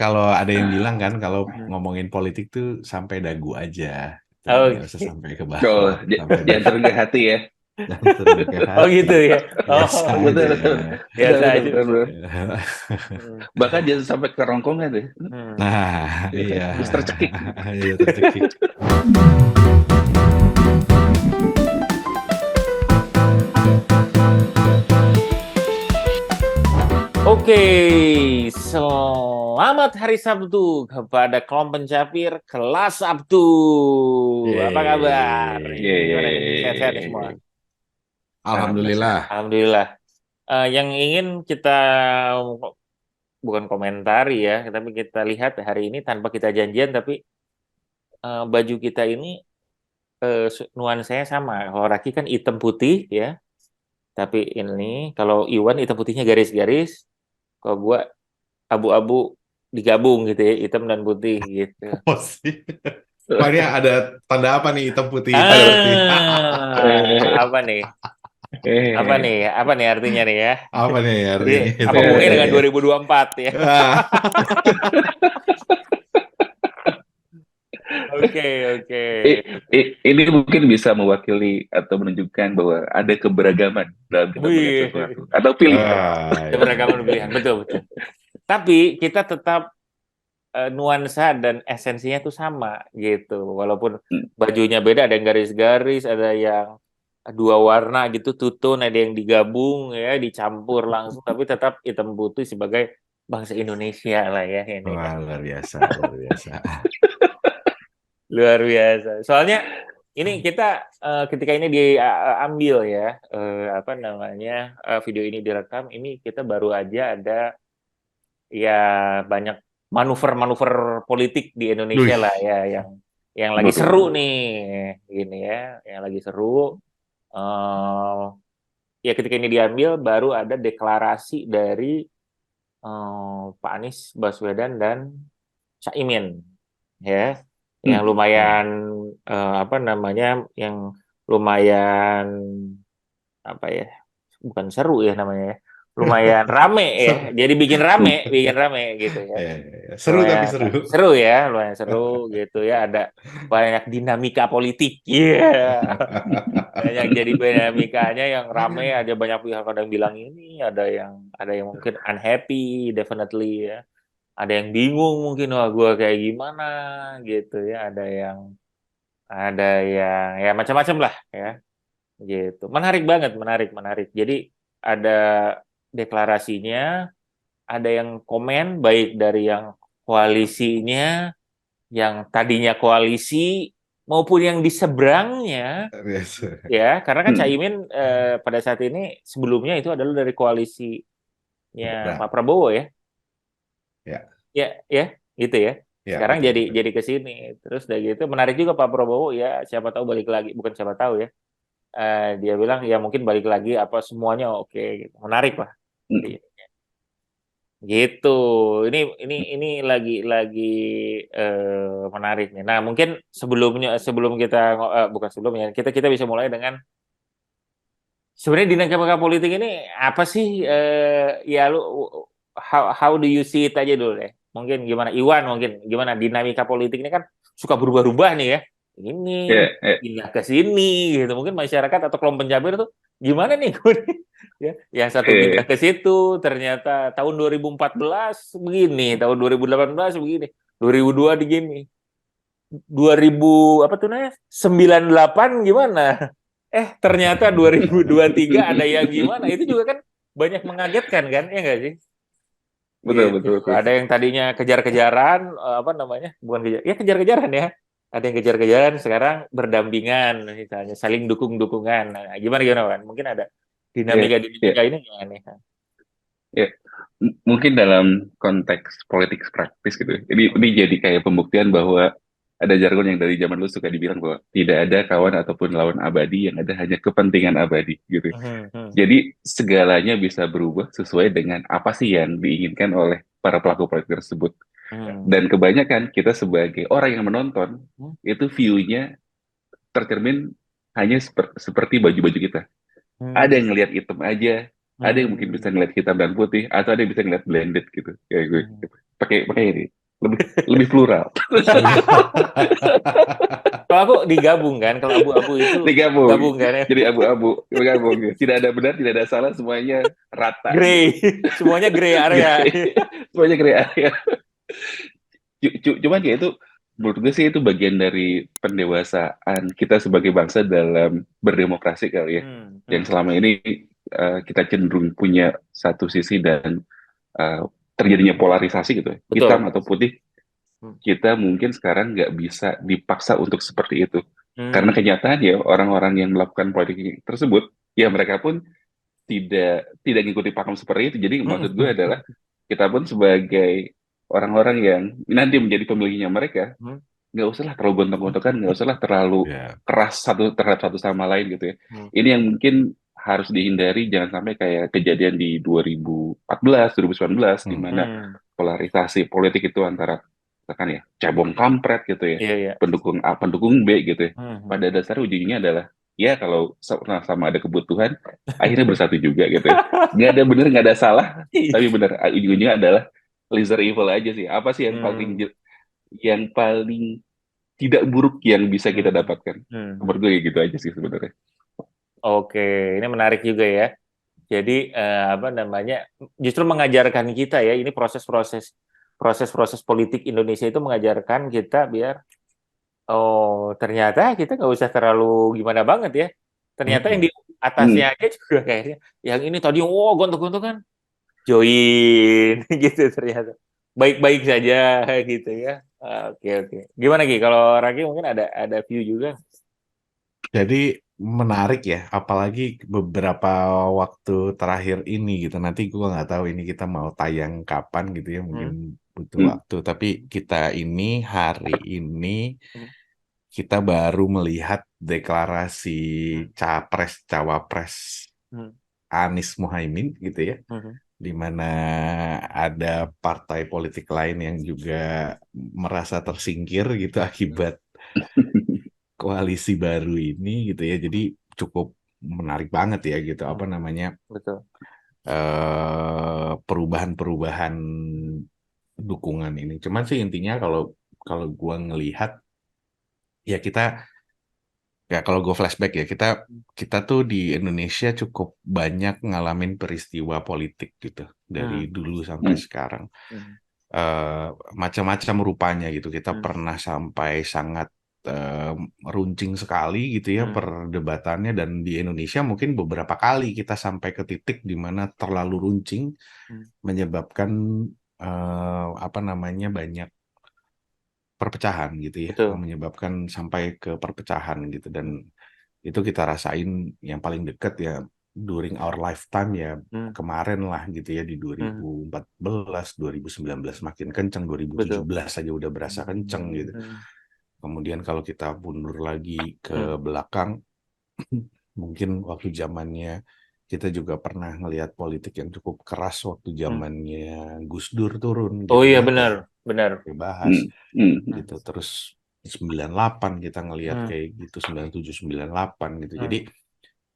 kalau ada yang bilang kan kalau Hmm. ngomongin politik tuh sampai dagu aja, tuh nggak usah Oke. sampai ke Oh, bawah, sampai jangan turun ke hati ya. jangan turun ke Oh hati, gitu ya. biasa Oh, aja. Betul, betul. Betul, biasa betul, aja. betul, betul. Hmm. Bahkan jangan sampai kerongkongan deh. Hmm. Nah, Ya kan? iya, Bisa tercekik. iya tercekik. Oke, selamat hari Sabtu kepada kaum pencapir kelas Sabtu. Apa kabar? Gimana nih? Sehat-sehat nih semua? Yeay. Alhamdulillah sehat. Alhamdulillah. Alhamdulillah. Yang ingin kita bukan komentari ya, tapi kita lihat hari ini tanpa kita janjian, tapi baju kita ini nuansanya sama. Kalau Raki kan hitam putih ya, tapi ini kalau Iwan hitam putihnya garis-garis, kalau gua abu-abu digabung gitu ya, hitam dan putih gitu. Oh sih. Wah, ini ada tanda apa nih hitam putih hitam Aduh. putih? Apa nih? Apa nih? Eh, Apa nih artinya nih ya? Apa nih Jadi artinya apa hitam hubungannya dengan putih? 2024 ya? Ah. Oke, oke. ini mungkin bisa mewakili atau menunjukkan bahwa ada keberagaman dalam kita melihat Wih, sesuatu atau pilihan. Iya, iya, keberagaman pilihan, iya. betul, betul. Tapi kita tetap nuansa dan esensinya tuh sama gitu. Walaupun Hmm. bajunya beda, ada yang garis-garis, ada yang dua warna gitu, tutun, ada yang digabung ya, dicampur langsung, tapi tetap hitam putih sebagai bangsa Indonesia lah ya ini Wah, kan. luar biasa, luar biasa. Luar biasa. Soalnya ini kita ketika ini diambil ya, apa namanya, video ini direkam, ini kita baru aja ada ya banyak manuver-manuver politik di Indonesia Duh, lah ya yang lagi Betul, seru betul. nih gini ya, yang lagi seru. eh Ya ketika ini diambil baru ada deklarasi dari Pak Anies Baswedan dan Caimin ya, yang Hmm. lumayan apa namanya, yang lumayan apa ya, bukan seru ya namanya ya, lumayan rame ya, seru. jadi bikin rame gitu ya, Ya. Seru tapi lumayan seru. seru ya, lumayan seru gitu ya, ada banyak dinamika politik, iya, banyak jadi dinamikanya yang rame, ada banyak pihak, ada yang bilang ini, ada yang mungkin unhappy, definitely ya, ada yang bingung mungkin, wah gue kayak gimana gitu ya, ada yang ya macam-macam lah ya gitu. Menarik banget, menarik, menarik. Jadi ada deklarasinya, ada yang komen baik dari yang koalisinya, yang tadinya koalisi maupun yang di seberangnya Biasa. ya, karena kan Hmm. Caimin pada saat ini sebelumnya itu adalah dari koalisinya Pak Seberang. Prabowo ya. Ya, Ya, ya, gitu ya. ya Sekarang betul jadi betul. jadi ke sini. Terus udah gitu menarik juga Pak Prabowo ya, siapa tahu balik lagi, bukan siapa tahu ya. Dia bilang ya mungkin balik lagi apa semuanya oke gitu. Menarik lah. Hmm. Gitu. Ini lagi menarik nih. Nah, mungkin sebelum kita bukan sebelumnya, kita bisa mulai dengan sebenarnya dinamika politik ini apa sih, ya lu how do you see it aja dulu deh. Mungkin gimana Iwan, mungkin gimana dinamika politik ini kan suka berubah-ubah nih ya. Ini Ya, ya. pindah ke sini gitu. Mungkin masyarakat atau kelompok pencabir tuh gimana nih gue nih? Ya, yang satu pindah Eh, ke situ ternyata tahun 2014 begini, tahun 2018 begini, 2002 begini. 2000 apa tuh namanya? 98 gimana? Ternyata 2023 ada yang gimana? Itu juga kan banyak mengagetkan kan? Ya nggak sih? betul, Gitu. betul, betul. Ada yang tadinya kejar-kejaran, apa namanya? Bukan kejar, ya kejar-kejaran ya. Ada yang kejar-kejaran, sekarang berdampingan, misalnya saling dukung-dukungan. Nah, gimana gimana kan? Mungkin ada Ya, ya, dinamika-dinamika ini gimana nih? ya. Mungkin dalam konteks politik praktis gitu. Ini jadi kayak pembuktian bahwa ada jargon yang dari zaman dulu suka dibilang bahwa tidak ada kawan ataupun lawan abadi, yang ada hanya kepentingan abadi gitu. Hmm, hmm, Jadi segalanya bisa berubah sesuai dengan apa sih yang diinginkan oleh para pelaku politik tersebut. hmm, Dan kebanyakan kita sebagai orang yang menonton, hmm, itu view-nya tercermin hanya seperti baju-baju kita. Ada hmm, yang ngelihat hitam aja, ada yang mungkin bisa hmm, ngelihat hitam dan putih, atau ada yang bisa ngelihat blended gitu. Kayak gue. hmm. Gitu. pakai ini lebih lebih plural. Kalau aku digabung kan, kalau abu-abu itu Digabung gabung kan ya. jadi abu-abu, digabung, tidak ada benar tidak ada salah, semuanya rata gitu. Grey, semuanya grey area. Semuanya kreatif. Cuman ya itu menurut gue sih itu bagian dari pendewasaan kita sebagai bangsa dalam berdemokrasi kali ya. Yang selama ini kita cenderung punya satu sisi dan uh, terjadinya polarisasi gitu ya, hitam Betul. atau putih. Hmm. Kita mungkin sekarang nggak bisa dipaksa untuk seperti itu. Karena Hmm. kenyataannya orang-orang yang melakukan politik tersebut, ya mereka pun tidak ngikuti pakem seperti itu. Jadi maksud gue adalah kita pun sebagai orang-orang yang nanti menjadi pemilihnya mereka, Hmm. nggak usahlah terlalu gontok-gontokan, nggak usahlah terlalu Ya. keras satu terhadap satu sama lain gitu ya. Hmm. Ini yang mungkin harus dihindari, jangan sampai kayak kejadian di 2014, 2019, di mana Hmm. polarisasi politik itu antara misalkan ya cabong kampret gitu ya, Iya, iya. pendukung A, pendukung B gitu ya. Hmm. Pada dasar ujungnya adalah ya kalau sama ada kebutuhan, akhirnya bersatu juga gitu ya. Nggak ada benar, nggak ada salah, tapi benar ujungnya adalah lesser evil aja sih. Apa sih Hmm. yang paling tidak buruk yang bisa kita Hmm. dapatkan? Hmm. Menurut gue ya gitu aja sih sebenarnya. Oke, ini menarik juga ya. Jadi apa namanya? Justru mengajarkan kita ya, ini proses-proses politik Indonesia itu mengajarkan kita biar oh ternyata kita nggak usah terlalu gimana banget ya. Ternyata yang di Hmm. atasnya aja juga kayaknya, yang ini tadi gontok-gontokan join gitu ternyata baik-baik saja gitu ya. Oke, oke. Gimana Ki? Kalau Raki mungkin ada view juga. Jadi menarik ya, apalagi beberapa waktu terakhir ini gitu. Nanti gua nggak tahu ini kita mau tayang kapan gitu ya, mungkin Hmm. butuh Hmm. waktu. Tapi kita ini hari ini Hmm. kita baru melihat deklarasi Hmm. Capres-Cawapres Hmm. Anies Muhaimin gitu ya, Hmm. di mana ada partai politik lain yang juga merasa tersingkir gitu akibat koalisi baru ini gitu ya. Jadi cukup menarik banget ya gitu apa Hmm. namanya Betul. perubahan-perubahan dukungan ini. Cuman sih intinya kalau kalau gua ngelihat ya kalau gue flashback ya kita tuh di Indonesia cukup banyak ngalamin peristiwa politik gitu dari Hmm. dulu sampai Hmm. sekarang. Hmm. eh, Macam-macam rupanya gitu. Kita Hmm. pernah sampai sangat eh, runcing sekali gitu ya Hmm. perdebatannya, dan di Indonesia mungkin beberapa kali kita sampai ke titik di mana terlalu runcing Hmm. menyebabkan apa namanya banyak perpecahan gitu ya, Betul. menyebabkan sampai ke perpecahan gitu, dan itu kita rasain yang paling dekat ya during our lifetime ya Hmm. kemarin lah gitu ya di Hmm. 2014, 2019 makin kenceng, Betul. 2017 aja udah berasa kenceng gitu. Hmm. Kemudian kalau kita mundur lagi ke Hmm. belakang, mungkin waktu zamannya kita juga pernah ngelihat politik yang cukup keras waktu Hmm. zamannya Gus Dur turun Oh gitu iya ya, benar, kayak benar. dibahas Hmm. Hmm. Hmm. gitu. Terus 98 kita ngelihat Hmm. kayak gitu, 97, 98 gitu. Jadi Hmm.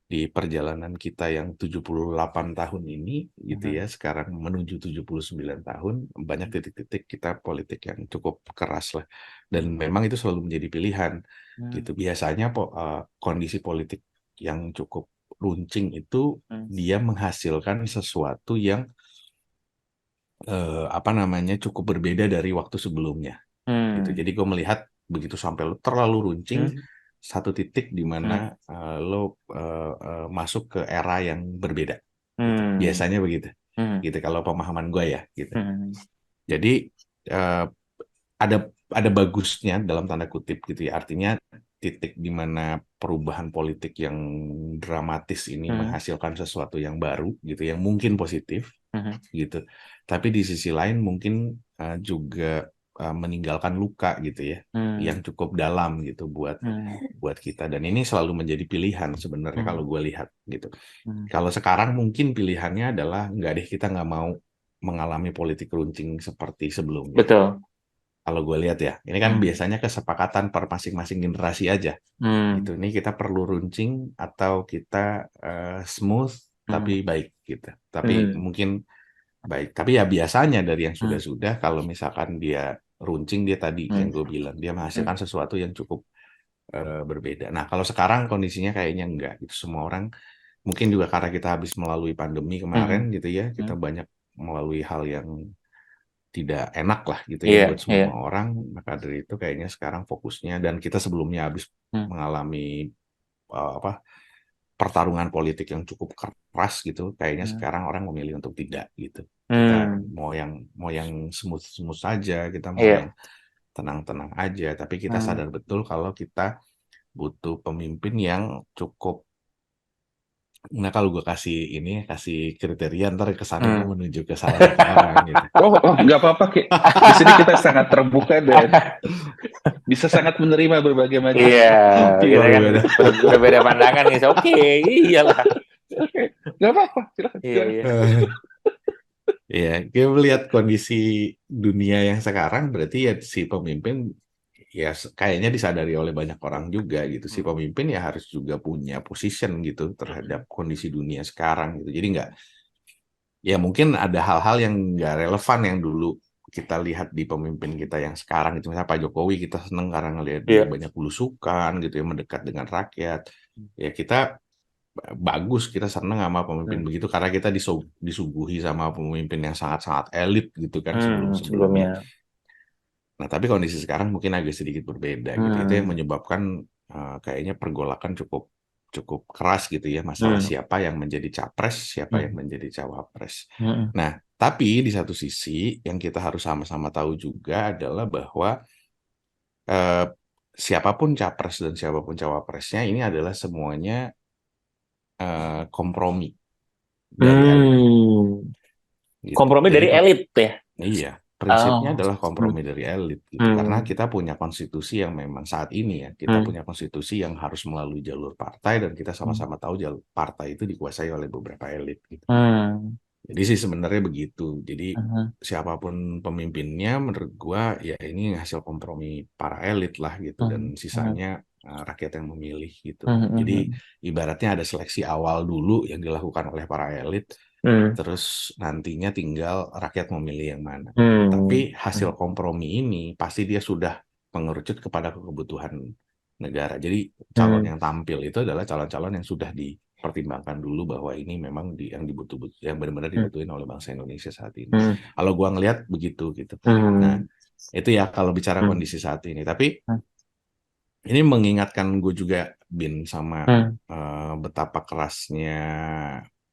di perjalanan kita yang 78 tahun ini gitu Hmm. ya, sekarang menuju 79 tahun, banyak titik-titik kita politik yang cukup keras lah. Dan memang itu selalu menjadi pilihan Hmm. gitu. Biasanya kondisi politik yang cukup runcing itu Hmm. dia menghasilkan sesuatu yang apa namanya cukup berbeda dari waktu sebelumnya gitu. Hmm. Jadi gue melihat begitu sampai lo terlalu runcing, Hmm. satu titik di mana Hmm. lo masuk ke era yang berbeda gitu. Hmm. Biasanya begitu. Hmm. Gitu kalau pemahaman gue ya gitu. Hmm. Jadi eh, ada bagusnya dalam tanda kutip gitu ya. Artinya titik di mana perubahan politik yang dramatis ini Hmm. menghasilkan sesuatu yang baru gitu, yang mungkin positif Hmm. gitu. Tapi di sisi lain mungkin juga meninggalkan luka gitu ya, yang Hmm. cukup dalam gitu buat Hmm. kita. Dan ini selalu menjadi pilihan sebenarnya Hmm. kalau gue lihat gitu. Hmm. Kalau sekarang mungkin pilihannya adalah nggak deh, kita nggak mau mengalami politik runcing seperti sebelumnya. Betul. Kalau gue lihat ya, ini kan Hmm. biasanya kesepakatan per masing-masing generasi aja. Hmm. Gitu. Ini kita perlu runcing atau kita smooth Hmm. tapi baik gitu. Tapi Hmm. mungkin baik. Tapi ya biasanya dari yang Hmm. sudah-sudah, kalau misalkan dia runcing, dia tadi yang gue bilang, dia menghasilkan sesuatu yang cukup berbeda. Nah, kalau sekarang kondisinya kayaknya enggak gitu. Semua orang mungkin juga karena kita habis melalui pandemi kemarin gitu ya, kita banyak melalui hal yang tidak enak lah gitu ya Iya, buat iya. semua orang. Maka dari itu kayaknya sekarang fokusnya, dan kita sebelumnya habis mengalami apa pertarungan politik yang cukup keras gitu, kayaknya sekarang orang memilih untuk tidak gitu. Kita mau yang smooth saja, kita mau Iya. yang tenang-tenang aja, tapi kita sadar betul kalau kita butuh pemimpin yang cukup. Nah, kalau gue kasih kriteria, ntar kesannya gue menuju ke salah satu orang gitu. Nggak apa-apa, Ki. Di sini kita sangat terbuka dan bisa sangat menerima berbagai macam. Iya, kita Oh, kan beda. berbeda pandangan nih. Oke, iyalah. Oke, nggak apa-apa. Silakan. Iya, iya. Ya, kita melihat kondisi dunia yang sekarang, berarti ya si pemimpin ya kayaknya disadari oleh banyak orang juga gitu. Si pemimpin ya harus juga punya position gitu terhadap kondisi dunia sekarang gitu. Jadi ya mungkin ada hal-hal yang nggak relevan yang dulu kita lihat di pemimpin kita yang sekarang gitu. Misalnya Pak Jokowi, kita seneng karena ngelihat dia Iya. banyak belusukan gitu ya, mendekat dengan rakyat. Ya kita bagus, kita seneng sama pemimpin begitu karena kita disuguhi sama pemimpin yang sangat-sangat elit gitu kan sebelum-sebelumnya. Sebelumnya. Nah, tapi kondisi sekarang mungkin agak sedikit berbeda gitu. Itu yang menyebabkan kayaknya pergolakan cukup cukup keras gitu ya, masalah siapa yang menjadi capres, siapa yang menjadi cawapres. Nah, tapi di satu sisi yang kita harus sama-sama tahu juga adalah bahwa siapapun capres dan siapapun cawapresnya ini adalah semuanya kompromi dari elit. Gitu. Kompromi Jadi dari elit ya. iya, prinsipnya Oh. adalah kompromi dari elit gitu. Karena kita punya konstitusi yang memang saat ini ya, kita punya konstitusi yang harus melalui jalur partai, dan kita sama-sama tahu jalur partai itu dikuasai oleh beberapa elit gitu. Jadi sih sebenarnya begitu. Jadi siapapun pemimpinnya menurut gua ya ini hasil kompromi para elit lah gitu, dan sisanya rakyat yang memilih gitu. Jadi ibaratnya ada seleksi awal dulu yang dilakukan oleh para elit, terus nantinya tinggal rakyat memilih yang mana. Tapi hasil kompromi ini pasti dia sudah mengerucut kepada kebutuhan negara. Jadi calon yang tampil itu adalah calon-calon yang sudah dipertimbangkan dulu bahwa ini memang yang yang benar-benar dibutuhin oleh bangsa Indonesia saat ini. Kalau gua ngelihat begitu gitu. Nah, itu ya kalau bicara kondisi saat ini. Tapi ini mengingatkan gue juga, Bin, sama betapa kerasnya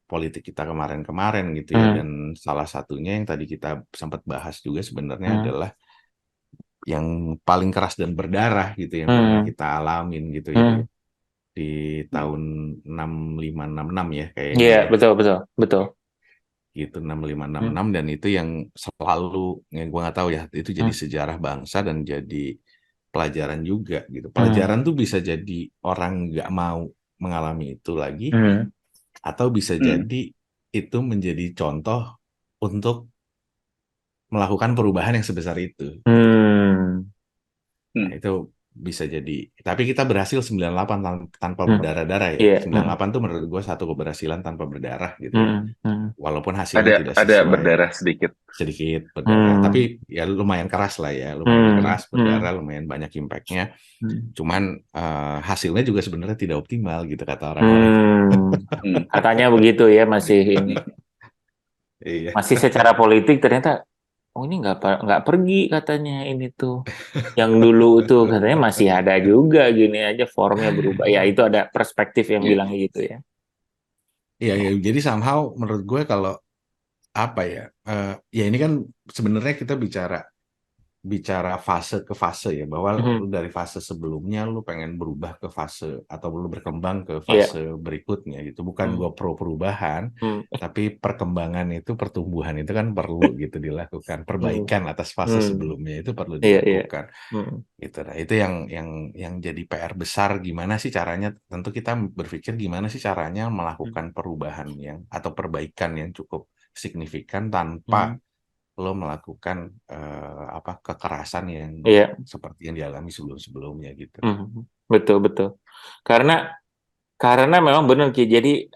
politik kita kemarin-kemarin gitu ya. Dan salah satunya yang tadi kita sempat bahas juga sebenarnya adalah yang paling keras dan berdarah gitu yang pernah kita alamin gitu ya di tahun 6566 ya kayaknya Iya, ya. betul. Gitu 6566, dan itu yang selalu, yang gue nggak tahu ya, itu jadi sejarah bangsa dan jadi pelajaran juga gitu. Pelajaran tuh bisa jadi orang nggak mau mengalami itu lagi, atau bisa jadi itu menjadi contoh untuk melakukan perubahan yang sebesar itu. Nah, itu bisa jadi. Tapi kita berhasil 98 tanpa berdarah-darah ya. Iya. 98 tuh menurut gue satu keberhasilan tanpa berdarah gitu ya. Walaupun hasilnya tidak Ada sesuai. berdarah sedikit. Sedikit berdarah, tapi ya lumayan keras lah ya, lumayan keras berdarah, lumayan banyak impactnya. Cuman hasilnya juga sebenarnya tidak optimal gitu kata orang-orang. Katanya begitu ya, masih ini. Iya. Masih secara politik ternyata ini nggak pergi katanya ini tuh. Yang dulu tuh katanya masih ada juga, gini aja formnya berubah. Ya itu ada perspektif yang bilang gitu ya. Iya, ya, jadi somehow menurut gue kalau apa ya, ya ini kan sebenarnya kita bicara fase ke fase ya, bahwa lu dari fase sebelumnya lu pengen berubah ke fase atau lu berkembang ke fase berikutnya gitu. Bukan gue pro perubahan, tapi perkembangan itu, pertumbuhan itu kan perlu gitu dilakukan. Perbaikan atas fase sebelumnya itu perlu dilakukan. Gitu. Nah, itu yang jadi PR besar, gimana sih caranya? Tentu kita berpikir gimana sih caranya melakukan perubahan atau perbaikan yang cukup signifikan tanpa lo melakukan kekerasan yang seperti yang dialami sebelum-sebelumnya gitu. Betul. Karena memang benar Ki. Jadi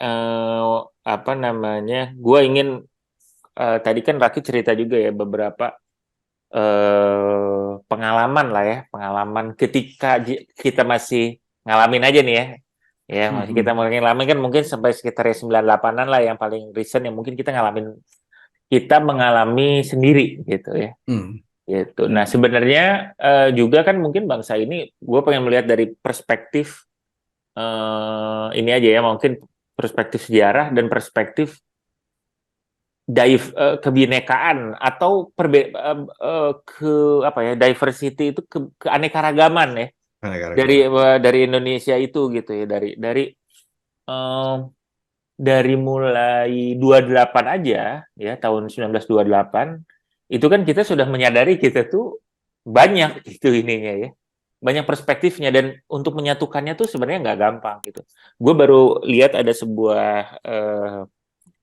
gue ingin tadi kan Raki cerita juga ya beberapa pengalaman lah ya, pengalaman ketika kita masih ngalamin aja nih ya. Ya, masih kita ngalamin kan mungkin sampai sekitar 98-an lah yang paling recent yang mungkin kita mengalami sendiri gitu ya. Gitu. Nah, sebenarnya juga kan mungkin bangsa ini gue pengen melihat dari perspektif ini aja ya, mungkin perspektif sejarah dan perspektif kebinekaan atau diversity itu keanekaragaman ya dari Indonesia itu gitu ya eh, dari mulai 28 aja ya tahun 1928 itu kan kita sudah menyadari kita tuh banyak itu ininya ya, banyak perspektifnya dan untuk menyatukannya tuh sebenarnya nggak gampang gitu. Gue baru lihat ada sebuah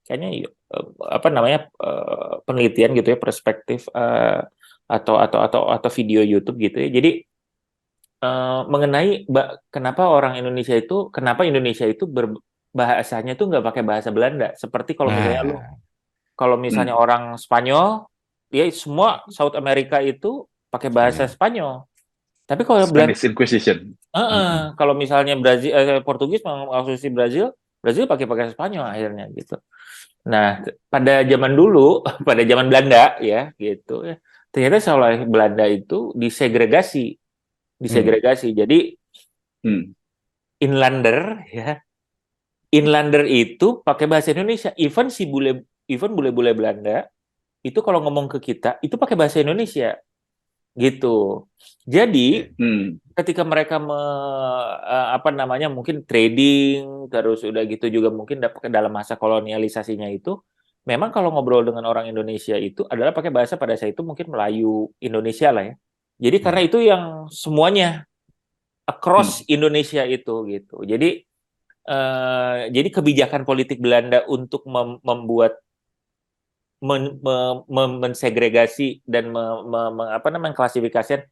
kayaknya apa namanya penelitian gitu ya, perspektif atau video YouTube gitu ya. Jadi mengenai kenapa Indonesia itu bahasanya tuh nggak pakai bahasa Belanda, seperti kalau misalnya orang Spanyol dia semua South America itu pakai bahasa Spanyol, tapi kalau Belanda Spanish Inquisition. kalau misalnya Portugis mengasosiasi Brazil pakai Spanyol akhirnya gitu. Nah, pada zaman dulu, pada zaman Belanda ya, gitu ya, ternyata seolah Belanda itu disegregasi. Jadi inlander ya, inlander itu pakai bahasa Indonesia. Even bule-bule Belanda itu kalau ngomong ke kita itu pakai bahasa Indonesia, gitu. Jadi ketika mereka mungkin trading terus udah gitu juga mungkin dalam masa kolonialisasinya itu memang kalau ngobrol dengan orang Indonesia itu adalah pakai bahasa pada saat itu mungkin Melayu Indonesia lah ya. Jadi karena itu yang semuanya across Indonesia itu gitu. Jadi kebijakan politik Belanda untuk membuat mensegregasi dan mengklasifikasikan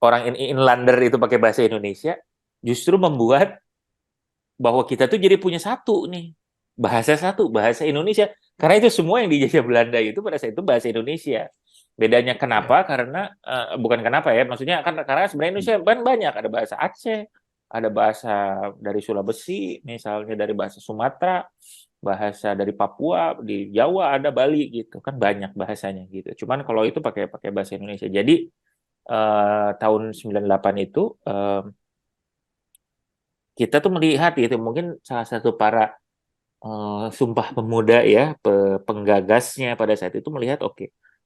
orang inlander itu pakai bahasa Indonesia justru membuat bahwa kita tuh jadi punya satu bahasa Indonesia, karena itu semua yang dijajah Belanda itu pada saat itu bahasa Indonesia. Bedanya kenapa? Karena bukan kenapa ya, maksudnya karena sebenarnya Indonesia banyak, ada bahasa Aceh, ada bahasa dari Sulawesi, misalnya dari bahasa Sumatera, bahasa dari Papua, di Jawa ada, Bali gitu kan, banyak bahasanya gitu. Cuman kalau itu pakai bahasa Indonesia. Jadi tahun 98 itu kita tuh melihat gitu, mungkin salah satu para Sumpah Pemuda ya, penggagasnya pada saat itu melihat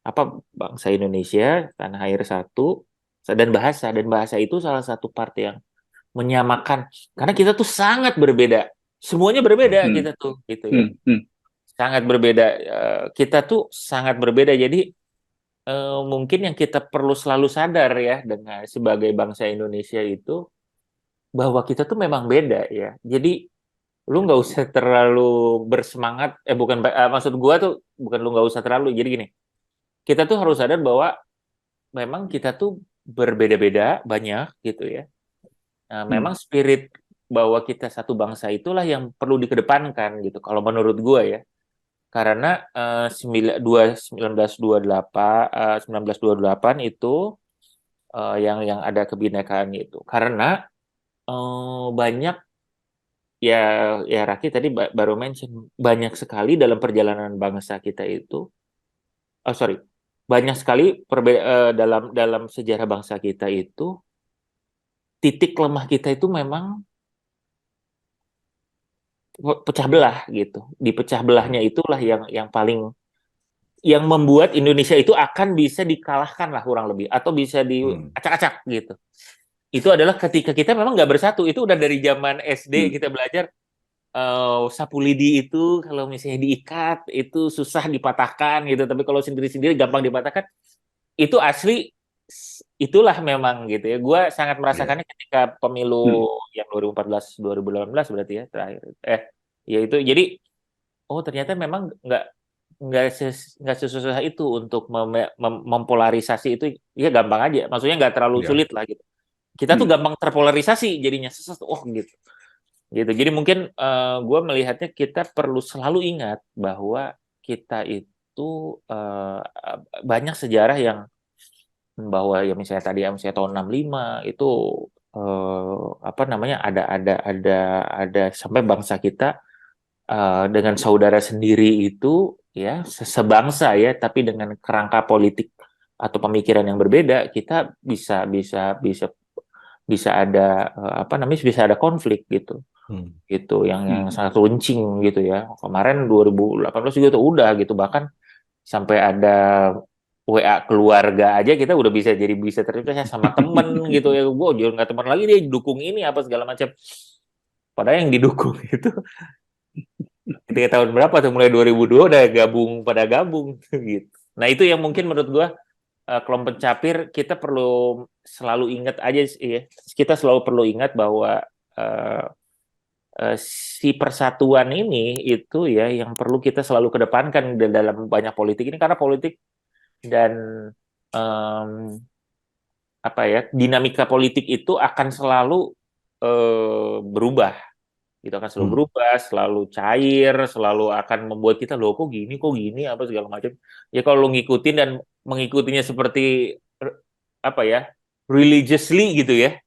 apa bangsa Indonesia, tanah air satu, dan bahasa itu salah satu part yang menyamakan, karena kita tuh sangat berbeda, semuanya berbeda kita tuh gitu ya, sangat berbeda, kita tuh sangat berbeda. Jadi mungkin yang kita perlu selalu sadar ya dengan sebagai bangsa Indonesia itu bahwa kita tuh memang beda ya. Jadi lu nggak usah terlalu bersemangat, maksud gua tuh bukan lu nggak usah terlalu, jadi gini, kita tuh harus sadar bahwa memang kita tuh berbeda-beda banyak gitu ya. Nah, memang spirit bahwa kita satu bangsa itulah yang perlu dikedepankan gitu kalau menurut gua ya. Karena 1928 itu yang ada kebinekaan itu. Karena banyak ya Raki tadi baru mention, banyak sekali dalam perjalanan bangsa kita itu, banyak sekali dalam sejarah bangsa kita itu titik lemah kita itu memang pecah belah gitu. Di pecah belahnya itulah yang paling yang membuat Indonesia itu akan bisa dikalahkan lah kurang lebih, atau bisa diacak-acak gitu. Itu adalah ketika kita memang nggak bersatu. Itu udah dari zaman SD kita belajar, sapu lidi itu kalau misalnya diikat itu susah dipatahkan gitu, tapi kalau sendiri-sendiri gampang dipatahkan. Itu asli, itulah memang gitu ya. Gue sangat merasakannya ketika pemilu yang 2014 2018 berarti ya terakhir. Ya itu, jadi ternyata memang nggak sesusah itu untuk mempolarisasi itu. Ya gampang aja, maksudnya nggak terlalu sulit lah gitu. Kita tuh gampang terpolarisasi jadinya, gitu. Jadi mungkin gue melihatnya kita perlu selalu ingat bahwa kita itu itu banyak sejarah yang bahwa ya misalnya tadi misalnya tahun 65 itu apa namanya ada sampai bangsa kita dengan saudara sendiri itu ya sebangsa ya, tapi dengan kerangka politik atau pemikiran yang berbeda, kita bisa ada apa namanya bisa ada konflik gitu gitu yang sangat runcing gitu ya. Kemarin 2018 juga tuh udah gitu, bahkan sampai ada WA keluarga aja kita udah bisa terlibat sama temen gitu ya. Gue jangan nggak teman lagi, dia dukung ini apa segala macam. Padahal yang didukung itu ketika tahun berapa tuh, mulai 2002 udah pada gabung gitu. Nah itu yang mungkin menurut gue kelompok pencapir kita perlu selalu ingat aja ya. Kita selalu perlu ingat bahwa si persatuan ini itu ya yang perlu kita selalu kedepankan dalam banyak politik ini, karena politik dan apa ya dinamika politik itu akan selalu berubah, itu akan selalu berubah, selalu cair, selalu akan membuat kita loh kok gini apa segala macam ya. Kalau lo ngikutin dan mengikutinya seperti apa ya religiously gitu ya,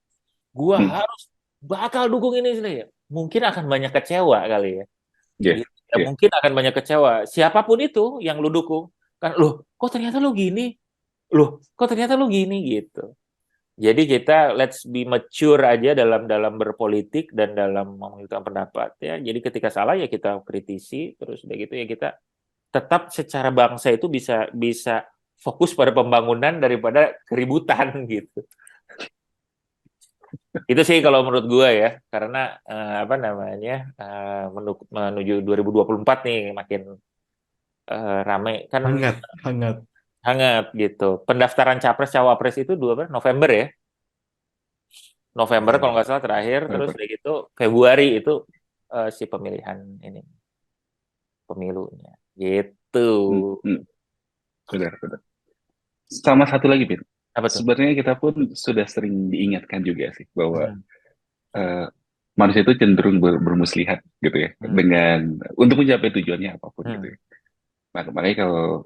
gua harus bakal dukung ini ya, mungkin akan banyak kecewa kali ya. Mungkin akan banyak kecewa siapapun itu yang lu dukung, kan loh kok ternyata lu gini, loh kok ternyata lu gini gitu. Jadi kita let's be mature aja dalam berpolitik dan dalam mengungkapkan pendapat ya. Jadi ketika salah ya kita kritisi, terus udah gitu ya kita tetap secara bangsa itu bisa fokus pada pembangunan daripada keributan gitu. Itu sih kalau menurut gue ya, karena apa namanya menuju 2024 nih makin rame kan, hangat gitu. Pendaftaran capres cawapres itu November ya. November kalau nggak salah terakhir, terus udah gitu Februari itu si pemilihan ini pemilunya gitu. Benar. Sama satu lagi, Bin. Apa tuh? Sebenarnya kita pun sudah sering diingatkan juga sih bahwa manusia itu cenderung bermuslihat gitu ya, dengan untuk mencapai tujuannya apapun gitu ya. Makanya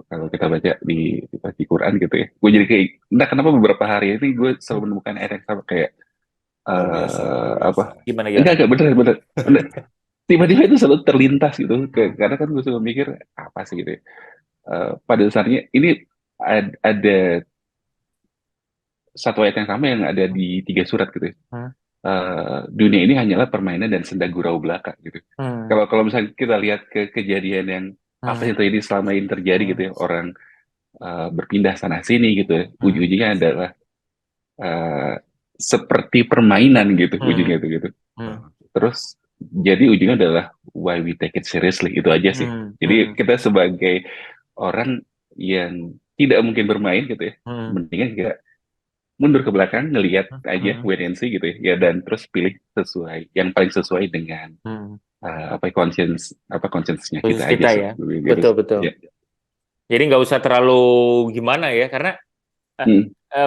kalau kita baca di Quran gitu ya, gue jadi kayak entah kenapa beberapa hari ini gue selalu menemukan ayat yang sama kayak apa? Gimana? Enggak bener. Tiba-tiba itu selalu terlintas gitu, karena kan gue selalu mikir apa sih gitu ya. Pada dasarnya ini ada satu ayat yang sama yang ada di 3 surat gitu ya. Dunia ini hanyalah permainan dan senda gurau belaka gitu. Kalau misalnya kita lihat ke kejadian yang apa yang terjadi selama ini terjadi gitu ya, orang berpindah sana sini gitu ya, ujung-ujungnya adalah seperti permainan gitu, ujungnya itu gitu. Terus jadi ujungnya adalah why we take it seriously, itu aja sih. Jadi kita sebagai orang yang tidak mungkin bermain gitu ya, mendingan kita mundur ke belakang, ngelihat aja, wait and see gitu ya, dan terus pilih sesuai yang paling sesuai dengan conscience-nya kita aja sih. Ya. Betul. Ya. Jadi nggak usah terlalu gimana ya, karena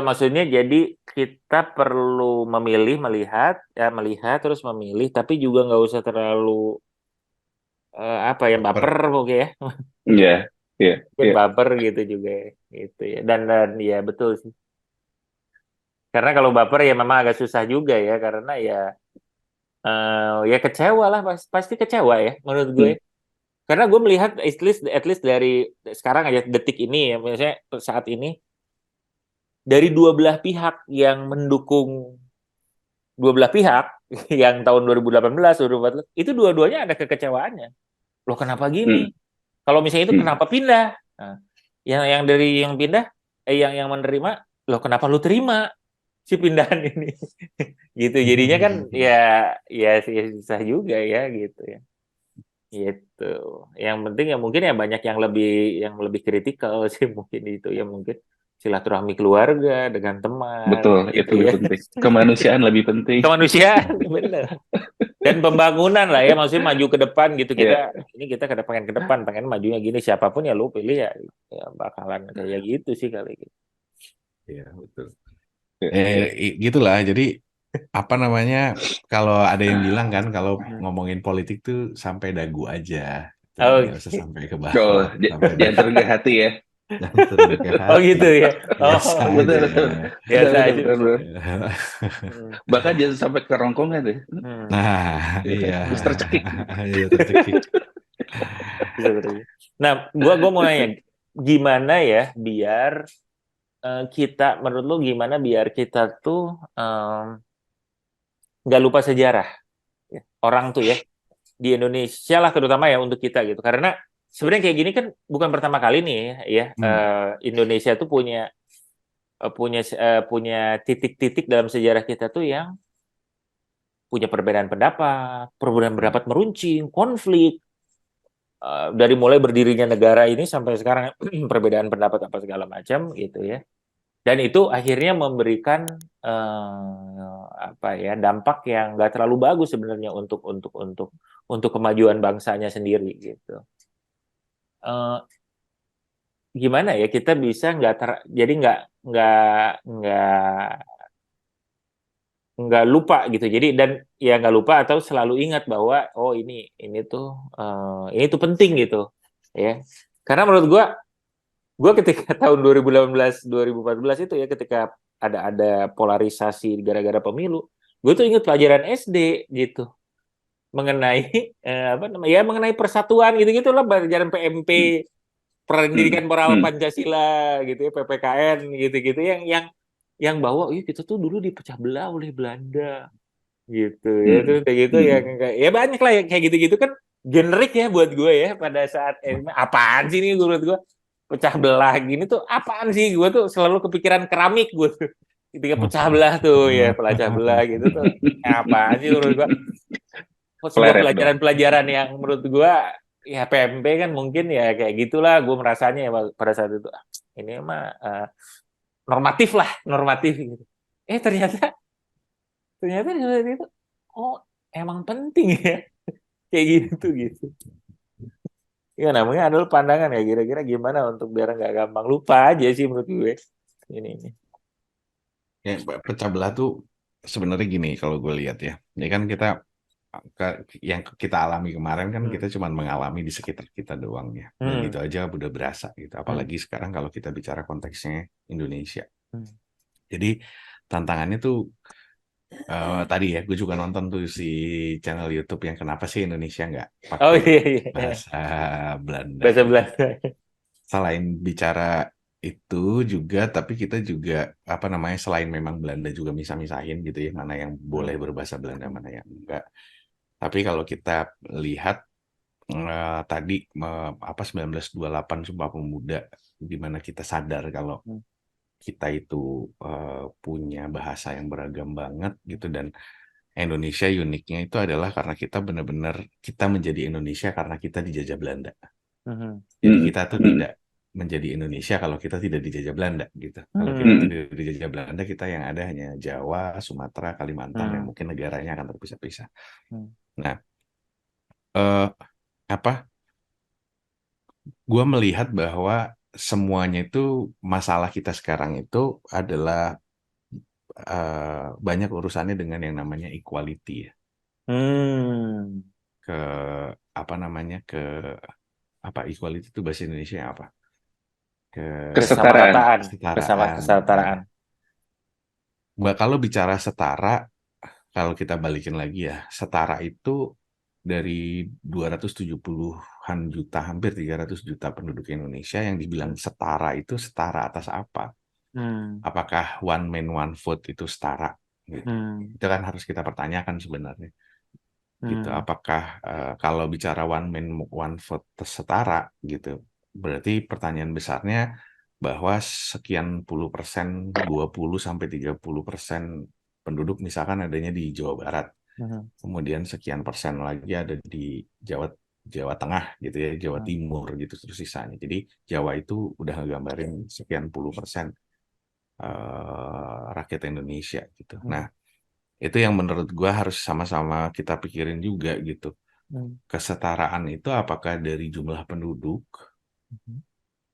maksudnya jadi kita perlu melihat terus memilih, tapi juga nggak usah terlalu apa ya baper oke ya. Iya. Baper gitu juga gitu ya, dan ya betul sih. Karena kalau baper ya memang agak susah juga ya, karena ya kecewa lah, pasti kecewa ya menurut gue. Karena gue melihat at least dari sekarang aja detik ini ya, misalnya saat ini dari dua belah pihak yang mendukung, dua belah pihak yang tahun 2018, 2014 itu dua-duanya ada kekecewaannya. Loh kenapa gini? Kalau misalnya itu kenapa pindah? Nah, yang dari yang pindah yang menerima, loh kenapa lu terima si pindahan ini? Gitu. Jadinya kan ya susah juga ya gitu ya. Gitu. Yang penting ya mungkin ya banyak yang lebih kritikal sih mungkin itu ya, mungkin silaturahmi keluarga dengan teman. Betul, gitu itu lebih penting. Kemanusiaan lebih penting. Kemanusiaan, benar. Dan pembangunan lah ya, maksudnya maju ke depan gitu. Ini kita pengen ke depan, pengen majunya gini, siapapun ya lu pilih ya bakalan kayak gitu sih kali gitu. Iya, betul. Gitulah. Jadi apa namanya, kalau ada yang bilang kan kalau ngomongin politik tuh sampai dagu aja. gitu, nggak usah Oke. sampai ke Oh, bawah, sampai jangan turun ke hati ya. jangan turun ke Oh hati, gitu ya. biasa Oh, Betul, aja. betul. Betul, biasa betul, aja. betul, betul. Hmm. Bahkan jangan sampai kerongkongan deh. Hmm. Nah, Ya kan? iya, Bisa Hmm. tercekik. iya tercekik. Bisa terjadi. Nah, gua mau nanya, gimana ya biar kita, menurut lu gimana biar kita tuh nggak lupa sejarah, ya? Orang tuh ya di Indonesia lah terutama ya untuk kita gitu. Karena sebenarnya kayak gini kan bukan pertama kali nih ya, Hmm. Indonesia tuh punya titik-titik dalam sejarah kita tuh yang punya perbedaan pendapat meruncing, konflik, dari mulai berdirinya negara ini sampai sekarang perbedaan pendapat apa segala macam gitu ya. Dan itu akhirnya memberikan apa ya, dampak yang nggak terlalu bagus sebenarnya untuk kemajuan bangsanya sendiri gitu. Eh, Gimana ya kita bisa jadi nggak lupa gitu. Jadi dan ya nggak lupa atau selalu ingat bahwa oh ini tuh penting gitu ya. Karena menurut gua ketika tahun 2018 2014 itu ya, ketika ada polarisasi gara-gara pemilu, gue tuh ingat pelajaran SD gitu mengenai apa namanya ya, mengenai persatuan gitu-gitu lah, pelajaran PMP, Hmm, hmm, Pendidikan Moral hmm, Pancasila gitu ya, PPKN gitu-gitu yang bahwa kita tuh dulu dipecah belah oleh Belanda gitu ya, hmm, terus kayak gitu ya, hmm. ya banyak lah kayak gitu-gitu kan, generik ya buat gue ya pada saat apaan sih ini, menurut gue pecah belah gini tuh apaan sih, gue tuh selalu kepikiran keramik gue tuh ketika pecah belah tuh ya, pecah belah gitu tuh apaan sih menurut gue, sebuah Pleret dong. pelajaran-pelajaran yang menurut gue ya PMP kan mungkin ya kayak gitulah gue merasanya ya pada saat itu. Ini mah normatif lah, normatif gitu. Ternyata ternyata itu oh emang penting ya kayak gitu gitu. Ya namanya adalah pandangan ya, kira-kira gimana untuk biar nggak gampang lupa aja sih menurut gue ini. Ya, pecah belah tuh sebenarnya gini kalau gue lihat ya. Ini kan kita yang kita alami kemarin kan Hmm. kita cuma mengalami di sekitar kita doang ya. Dan Hmm. itu aja udah berasa gitu. Hmm. Apalagi sekarang kalau kita bicara konteksnya Indonesia. Hmm. Jadi tantangannya tuh tadi ya, gue juga nonton tuh si channel YouTube yang kenapa sih Indonesia nggak Oh pakai iya iya, bahasa Belanda bahasa gitu. Belanda. Selain bicara itu juga, tapi kita juga apa namanya, selain memang Belanda juga misah-misahin gitu ya, mana yang boleh Hmm. berbahasa Belanda, mana yang enggak. Tapi kalau kita lihat tadi apa 1928 Sumpah Pemuda, di mana kita sadar kalau Hmm. kita itu punya bahasa yang beragam banget gitu, dan Indonesia uniknya itu adalah karena kita benar-benar kita menjadi Indonesia karena kita dijajah Belanda. Hmm. Jadi Hmm, kita tuh hmm, tidak menjadi Indonesia kalau kita tidak dijajah Belanda gitu. Kalau kita Hmm. hmm, tidak dijajah Belanda, kita yang ada hanya Jawa, Sumatera, Kalimantan, yang Hmm. mungkin negaranya akan terpisah-pisah. Hmm. Nah, eh, apa? Gua melihat bahwa semuanya itu, masalah kita sekarang itu adalah banyak urusannya dengan yang namanya equality ya. Hmm. Ke apa namanya, ke apa equality itu bahasa Indonesia apa? Ke Kesetaraan. Kesamarataan, kesetaraan. Nah, kesetaraan. kalau bicara setara, kalau kita balikin lagi ya, setara itu dari 270-an juta, hampir 300 juta penduduk Indonesia, yang dibilang setara itu setara atas apa? Hmm. Apakah one man one vote itu setara? Gitu. Hmm. Itu kan harus kita pertanyakan sebenarnya. Gitu. Hmm. Apakah kalau bicara one man one vote setara gitu, berarti pertanyaan besarnya bahwa sekian puluh persen, 20-30% penduduk misalkan adanya di Jawa Barat, Hmm. kemudian sekian persen lagi ada di Jawa Jawa Tengah gitu ya, Jawa Hmm. Timur gitu, terus sisanya. Jadi Jawa itu udah ngegambarin sekian puluh persen rakyat Indonesia gitu. Hmm. Nah, itu yang menurut gua harus sama-sama kita pikirin juga gitu. Hmm. Kesetaraan itu apakah dari jumlah penduduk Hmm.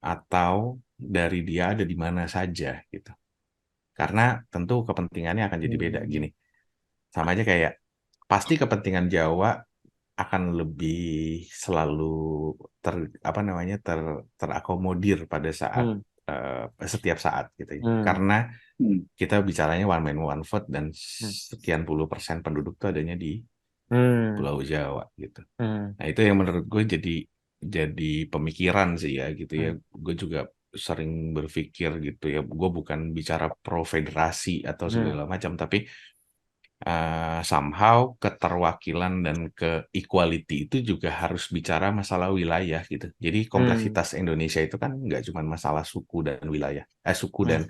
atau dari dia ada di mana saja gitu. Karena tentu kepentingannya akan jadi beda Hmm. gini. Sama aja kayak pasti kepentingan Jawa akan lebih selalu terakomodir pada saat Hmm. setiap saat gitu ya. Hmm. Karena Hmm. kita bicaranya one man one vote dan Hmm. sekian % penduduk tuh adanya di Hmm. Pulau Jawa gitu. Hmm. Nah, itu yang menurut gue jadi pemikiran sih ya gitu ya. Hmm. Gue juga sering berpikir gitu ya. Gue bukan bicara pro federasi atau Hmm. segala macam, tapi somehow keterwakilan dan ke-equality itu juga harus bicara masalah wilayah gitu. Jadi Hmm. kompleksitas Indonesia itu kan nggak cuma masalah suku dan wilayah, suku dan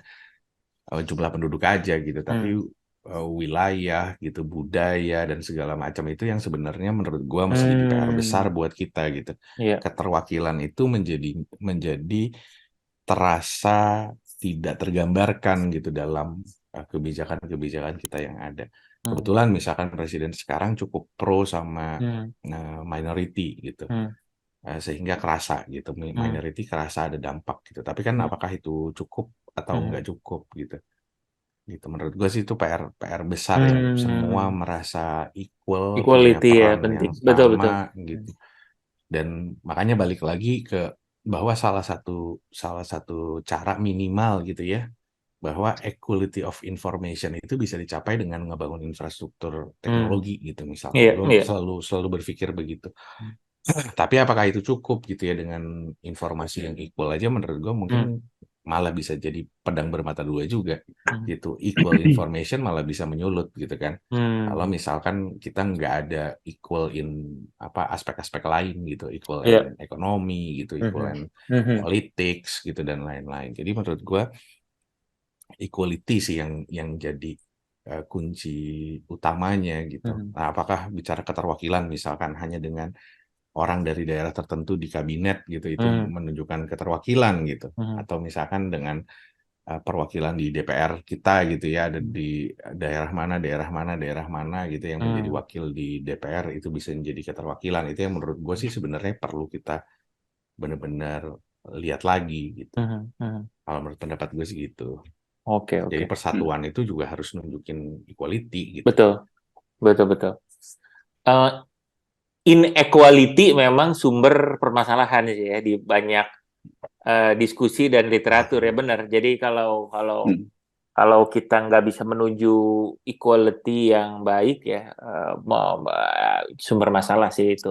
jumlah penduduk aja gitu, tapi Hmm. wilayah gitu, budaya dan segala macam itu yang sebenarnya menurut gua masih jadi PR besar Hmm. buat kita gitu. Iya. Keterwakilan itu menjadi terasa tidak tergambarkan gitu dalam kebijakan-kebijakan kita yang ada. Hmm. Kebetulan misalkan presiden sekarang cukup pro sama Hmm. minority gitu. Hmm. Sehingga kerasa gitu, Hmm. minority kerasa ada dampak gitu. Tapi kan Hmm. apakah itu cukup atau Hmm. enggak cukup gitu. Gitu menurut gue sih itu PR besar yang semua Hmm. merasa equal, punya Equality ya peran penting. yang Betul, betul. sama gitu. Dan makanya balik lagi ke bahwa salah satu cara minimal gitu ya, bahwa equality of information itu bisa dicapai dengan ngebangun infrastruktur Hmm. teknologi gitu misalkan. Iya, Gue iya. selalu berpikir begitu. Tapi apakah itu cukup gitu ya dengan informasi yang equal aja menurut gue mungkin Hmm. malah bisa jadi pedang bermata dua juga Hmm. gitu. Equal information malah bisa menyulut gitu kan. Kalau Hmm. misalkan kita nggak ada equal in aspek-aspek lain gitu, equal Iya. in ekonomi gitu, equal in Hmm. politics gitu dan lain-lain. Jadi menurut gue equality sih yang jadi kunci utamanya gitu. Hmm. Nah, apakah bicara keterwakilan misalkan hanya dengan orang dari daerah tertentu di kabinet gitu itu Hmm. menunjukkan keterwakilan gitu, Hmm. atau misalkan dengan perwakilan di DPR kita gitu ya, ada di daerah mana gitu yang menjadi Hmm. wakil di DPR itu bisa menjadi keterwakilan. Itu yang menurut gue sih sebenarnya perlu kita benar-benar lihat lagi gitu. Hmm. Hmm. Kalau menurut pendapat gue sih gitu. Oke, Jadi oke. persatuan itu juga harus nunjukin equality gitu. Betul, betul, betul. Eh, Inequality memang sumber permasalahan sih ya di banyak diskusi dan literatur ya benar. Jadi kalau kalau Hmm. kalau kita nggak bisa menuju equality yang baik ya, sumber masalah sih itu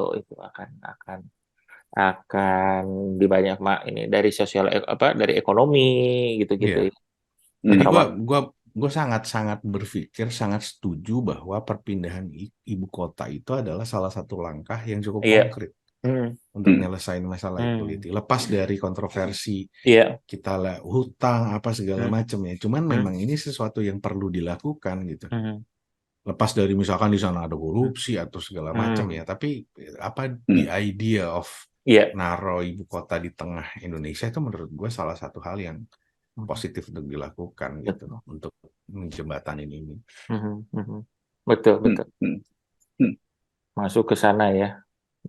akan di banyak ini dari sosial dari ekonomi gitu-gitu Iya. ya. Jadi Hmm. gue sangat berpikir, sangat setuju bahwa perpindahan ibu kota itu adalah salah satu langkah yang cukup Iya. konkret Hmm. untuk Hmm. nyelesain masalah Hmm. equality. Lepas dari kontroversi Iya. kita lah hutang apa segala Hmm. macam ya. Cuman Hmm. memang ini sesuatu yang perlu dilakukan gitu. Hmm. Lepas dari misalkan di sana ada korupsi atau segala macam Hmm. ya. Tapi apa Hmm. the idea of Iya. naro ibu kota di tengah Indonesia itu menurut gue salah satu hal yang positif untuk dilakukan gitu Betul. untuk menjembatani ini. Betul, Hmm. betul. Hmm. Hmm. Masuk ke sana ya.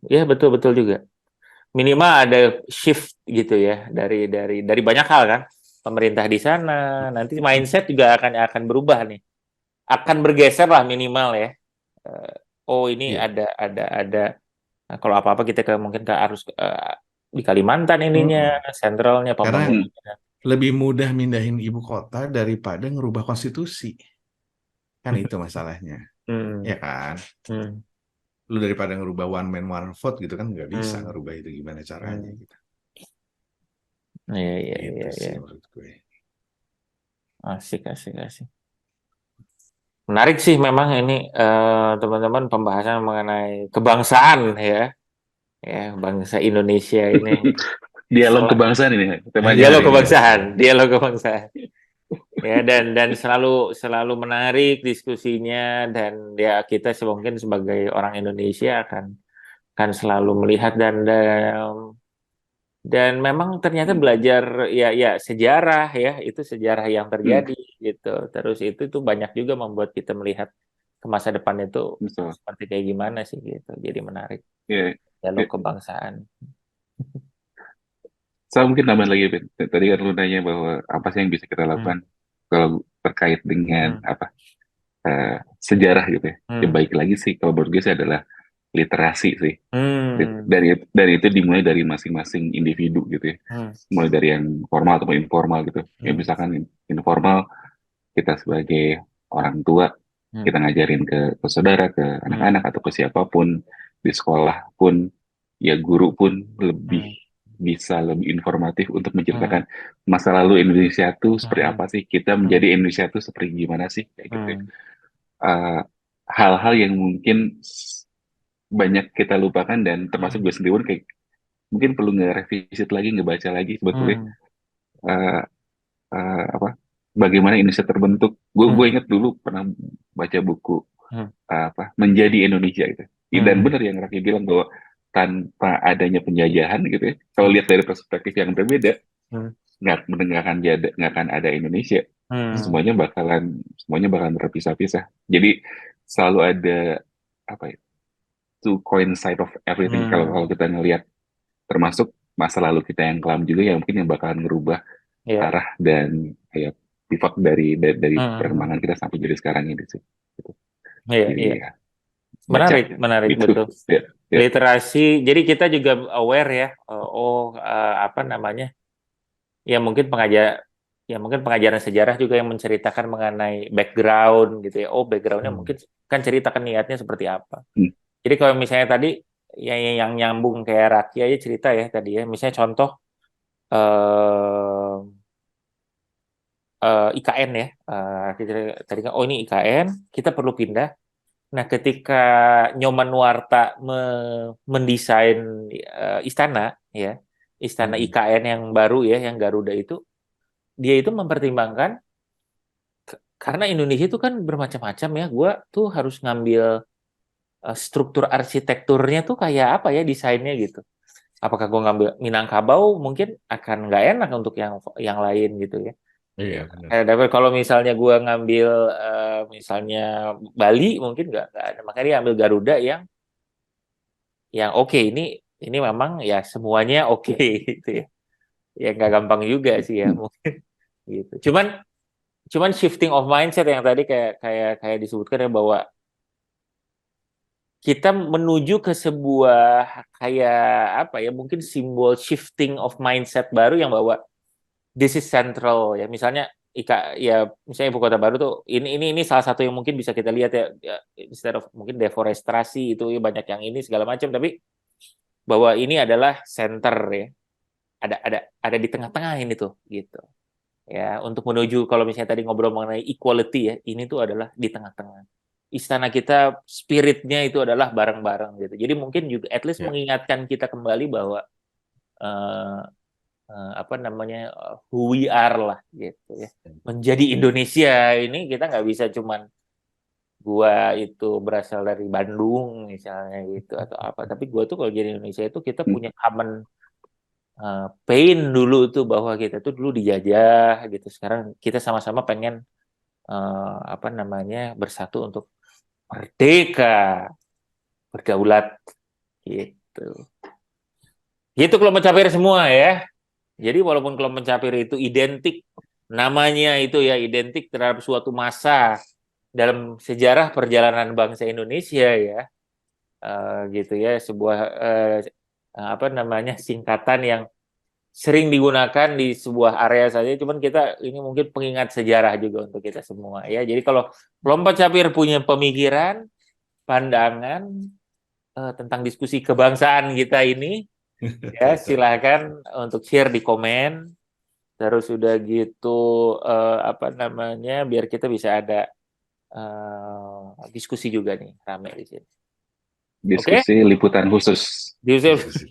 Ya, betul juga. Minimal ada shift gitu ya dari banyak hal kan. Pemerintah di sana, nanti mindset juga akan berubah nih. Akan bergeser lah minimal ya. Oh, ini Iya. ada nah, kalau apa-apa kita mungkin harus di Kalimantan ininya, sentralnya Karena pembangunannya. lebih mudah mindahin ibu kota daripada ngerubah konstitusi. Kan itu masalahnya. Ya Hmm. kan? Hmm. Lu daripada ngerubah one man one vote gitu kan nggak bisa Hmm. ngerubah itu gimana caranya gitu. Iya. Itu sih menurut gue. Asik. Menarik sih memang ini teman-teman pembahasan mengenai kebangsaan ya bangsa Indonesia ini. Dialog kebangsaan ini temanya Dialog hari ini. kebangsaan ya dan selalu menarik diskusinya dan ya kita mungkin sebagai orang Indonesia akan selalu melihat dan memang ternyata belajar ya sejarah ya itu sejarah yang Hmm. terjadi gitu. Terus itu banyak juga membuat kita melihat ke masa depan itu Betul. seperti kayak gimana sih gitu. Jadi menarik Iya. dialog kebangsaan. Saya mungkin tambahan lagi, Ben. Tadi kan lu nanya bahwa apa sih yang bisa kita lakukan kalau terkait dengan Hmm. sejarah gitu ya. Ya Hmm. baik lagi sih kalau menurut gue sih adalah literasi sih. Hmm. Dari itu dimulai dari masing-masing individu gitu ya. Mulai dari yang formal atau informal gitu. Ya misalkan informal, kita sebagai orang tua, kita ngajarin ke saudara, ke anak-anak atau ke siapapun di sekolah pun, ya guru pun lebih bisa lebih informatif untuk menceritakan masa lalu Indonesia tuh seperti apa sih, kita menjadi Indonesia tuh seperti gimana sih, kayak gitu ya. Hal-hal yang mungkin banyak kita lupakan, dan termasuk gue sendiri pun kayak mungkin perlu nge-revisit lagi, ngebaca lagi sebetulnya uh, apa, bagaimana Indonesia terbentuk. Gue ingat dulu pernah baca buku apa, Menjadi Indonesia itu. Dan benar yang Raffi bilang bahwa tanpa adanya penjajahan gitu ya, kalau lihat dari perspektif yang berbeda, nggak akan ada Indonesia. Semuanya bakalan terpisah-pisah. Jadi selalu ada apa ya, two coincide of everything. Kalau kita ngelihat, termasuk masa lalu kita yang kelam juga, yang mungkin yang bakalan ngerubah arah dan kayak pivot dari perkembangan kita sampai jadi sekarang ini sih. Gitu. Jadi ya, Menarik gitu. betul. Literasi, jadi kita juga aware ya. Apa namanya? Ya mungkin pengajaran sejarah juga yang menceritakan mengenai background gitu ya. Backgroundnya mungkin kan ceritakan niatnya seperti apa. Jadi kalau misalnya tadi yang nyambung kayak Raki aja cerita ya tadi ya. Misalnya contoh IKN ya. Tadi kan ini IKN, kita perlu pindah. Nah, ketika Nyoman Nuarta mendesain istana ya, istana IKN yang baru ya, yang Garuda itu, dia itu mempertimbangkan karena Indonesia itu kan bermacam-macam ya. Gua tuh harus ngambil struktur arsitekturnya tuh kayak apa ya desainnya gitu. Apakah gua ngambil Minangkabau mungkin akan nggak enak untuk yang lain gitu ya. Iya, benar. Kalau misalnya gue ngambil misalnya Bali mungkin nggak ada, makanya dia ambil Garuda yang oke, ini memang ya semuanya oke gitu ya. Ya nggak gampang juga sih ya mungkin gitu. Cuman shifting of mindset yang tadi kayak disebutkan ya, bahwa kita menuju ke sebuah kayak apa ya, mungkin simbol shifting of mindset baru yang bahwa this is central ya. Misalnya misalnya ibu kota baru tuh ini salah satu yang mungkin bisa kita lihat ya, instead of mungkin deforestasi itu banyak yang ini segala macam, tapi bahwa ini adalah center ya, ada di tengah-tengah ini tuh gitu ya, untuk menuju kalau misalnya tadi ngobrol mengenai equality ya, ini tuh adalah di tengah-tengah. Istana kita spiritnya itu adalah bareng-bareng gitu. Jadi mungkin juga at least mengingatkan kita kembali bahwa apa namanya, who we are lah gitu ya. Menjadi Indonesia ini kita nggak bisa cuman gua itu berasal dari Bandung misalnya gitu atau apa, tapi gua tuh kalau jadi Indonesia itu kita punya common pain dulu tuh, bahwa kita tuh dulu dijajah gitu. Sekarang kita sama-sama pengen apa namanya, bersatu untuk merdeka, berdaulat gitu. Gitu kelompok capir semua ya. Jadi walaupun kelompok capir itu identik, namanya itu ya identik terhadap suatu masa dalam sejarah perjalanan bangsa Indonesia ya, gitu ya, sebuah apa namanya, singkatan yang sering digunakan di sebuah area saja. Cuman kita ini mungkin pengingat sejarah juga untuk kita semua ya. Jadi kalau kelompok capir punya pemikiran, pandangan tentang diskusi kebangsaan kita ini, ya silakan untuk share di komen. Terus udah gitu apa namanya, biar kita bisa ada diskusi juga nih, rame di sini. Diskusi liputan khusus. Diskusi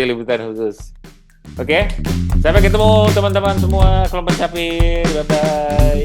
liputan khusus. Oke, sampai ketemu teman-teman semua kelompok capir. Bye bye.